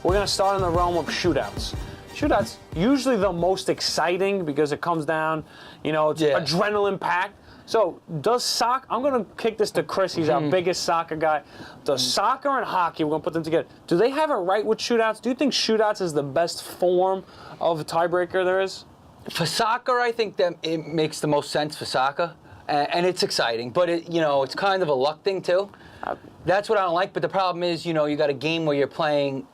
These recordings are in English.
we're going to start in the realm of shootouts. Shootouts usually the most exciting because it comes down, it's adrenaline packed. So does soccer? I'm going to kick this to Chris. He's our biggest soccer guy. Does soccer and hockey? We're going to put them together. Do they have it right with shootouts? Do you think shootouts is the best form of a tiebreaker there is? For soccer, I think that it makes the most sense for soccer, and it's exciting. But it's kind of a luck thing too. That's what I don't like. But the problem is, you got a game where you're playing,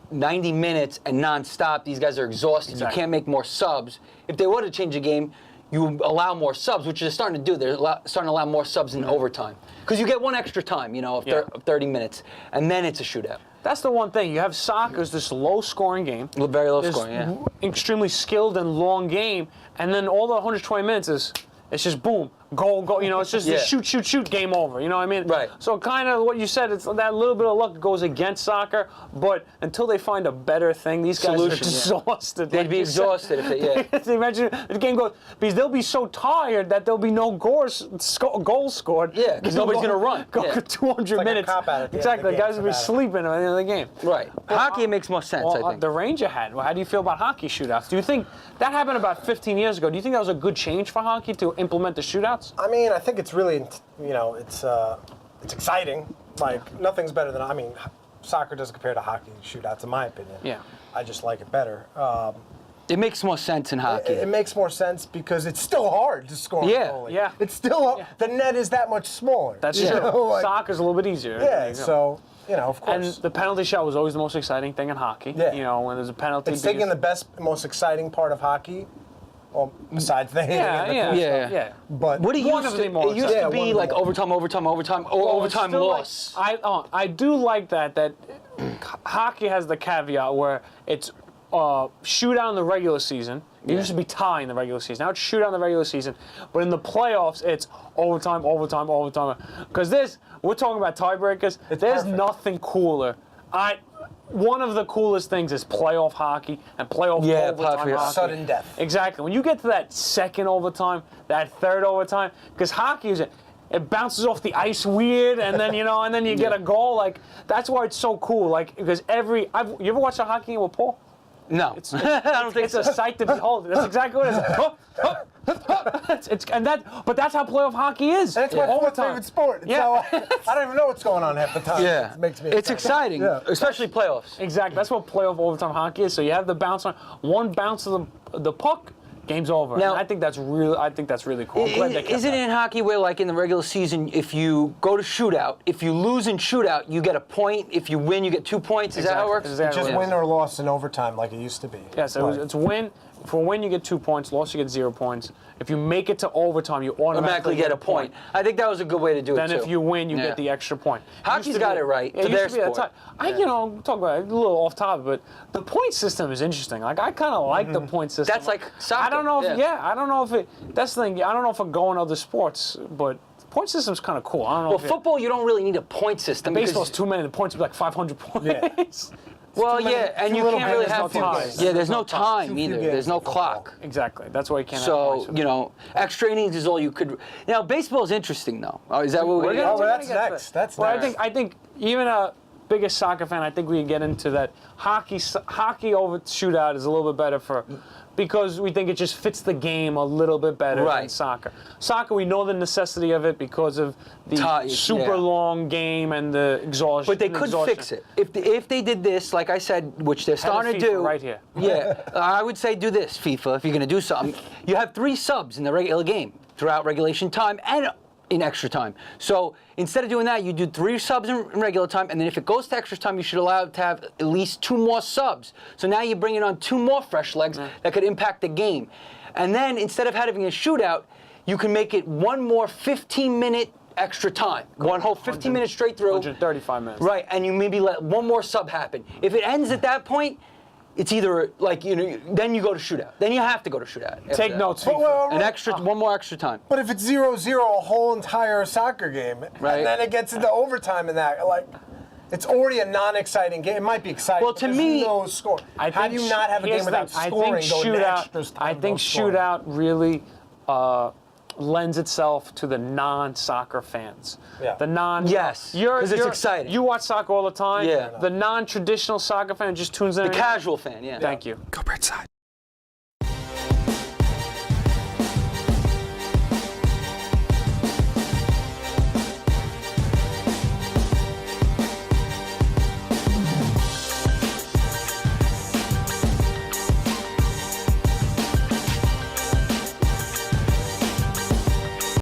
90 minutes and nonstop. These guys are exhausted. Exactly. You can't make more subs. If they were to change the game, you allow more subs, which they're starting to do. They're starting to allow more subs in overtime because you get one extra time, of 30 minutes, and then it's a shootout. That's the one thing. You have soccer is this low-scoring game. Very low scoring, yeah. Extremely skilled and long game, and then all the 120 minutes is it's just boom, goal. It's just a shoot, game over. You know what I mean? Right. So kind of what you said, it's that little bit of luck goes against soccer, but until they find a better thing, these guys are exhausted. They'd be exhausted if they, Imagine the game goes, because they'll be so tired that there'll be no goals scored. Yeah, because nobody's going to run. Go 200 minutes. Exactly, the guys will be sleeping at the end of the game. Right. Hockey makes more sense, I think. The Ranger had. How do you feel about hockey shootouts? Do you think that happened about 15 years ago? Do you think that was a good change for hockey to implement the shootouts? I mean, I think it's really, it's exciting. Like, nothing's better than, soccer doesn't compare to hockey shootouts, in my opinion. Yeah. I just like it better. It makes more sense in hockey. It makes more sense because it's still hard to score a goalie. Yeah. It's still, the net is that much smaller. That's true. Soccer's a little bit easier. Yeah, so, of course. And the penalty shot was always the most exciting thing in hockey. Yeah. When there's a penalty. It's taking the best, most exciting part of hockey. Well, besides the hitting and the cool stuff. But what it used to be like overtime, overtime loss. I do like that hockey has the caveat where it's shootout in the regular season. It used to be tie in the regular season. Now it's shootout in the regular season. But in the playoffs, it's overtime. Because we're talking about tiebreakers. There's nothing cooler. One of the coolest things is playoff hockey and playoff overtime hockey. Sudden death. Exactly. When you get to that second overtime, that third overtime, because hockey is it bounces off the ice weird, and then and then you get a goal. Like that's why it's so cool. Like because you ever watch a hockey game with Paul? No, I don't think it's a sight to behold. That's exactly what it is. But that's how playoff hockey is. And that's my fourth favorite sport. I don't even know what's going on half the time. Yeah, it makes me exciting, especially playoffs. Exactly. That's what playoff overtime hockey is. So you have the bounce on one bounce of the puck. Game's over. Now, and I think that's really cool. Isn't it in hockey where, like in the regular season, if you go to shootout, if you lose in shootout, you get a point. If you win, you get 2 points. Is that how it works? Exactly. Just win or loss in overtime, like it used to be. Yes, it's win. For win, you get 2 points. Loss, you get 0 points. If you make it to overtime, you automatically get a point. I think that was a good way to do it, Then if you win, you get the extra point. Hockey's got it right for their sport. Talk about it, a little off topic, but the point system is interesting. Like I kind of like the point system. That's like soccer. I don't know if it. That's the thing. I don't know if it go in other sports, but the point system's kind of cool. I don't know. Well, football, you don't really need a point system. Baseball's too many. The points would be like 500 points. Yeah. Well, and you can't really have time. Yeah, there's no time either. There's no clock. Exactly. That's why you can't. So extra innings is all you could. Now, baseball is interesting though. Is that what we're going to? That's next. That's next. I think even a biggest soccer fan, I think we can get into that. Hockey over shootout is a little bit better because we think it just fits the game a little bit better than soccer. Soccer, we know the necessity of it because of the super long game and the exhaustion. But they could fix it. If they did this, like I said, which they're starting to do. Right here. Yeah, I would say do this, FIFA, if you're going to do something. You have 3 subs in the regular game throughout regulation time and in extra time. So instead of doing that, you do 3 subs in regular time, and then if it goes to extra time, you should allow it to have at least 2 more subs. So now you're bringing on 2 more fresh legs that could impact the game. And then instead of having a shootout, you can make it 1 more 15-minute extra time. One whole 15 minutes straight through. 135 minutes. Right, and you maybe let 1 more sub happen. If it ends at that point, it's either like then you go to shootout. Then you have to go to shootout. Take notes. One more extra time. But if it's 0-0 a whole entire soccer game, and then it gets into overtime and that, like, it's already a non-exciting game. It might be exciting. Well, to me, no score. How do you not have a game without scoring going to extra time? I think shootout really lends itself to the non-soccer fans. Yeah. The non. Yes, 'cause it's exciting. You watch soccer all the time. Yeah. The non-traditional soccer fan just tunes in. The casual fan, yeah. Thank you. Go Bird Side.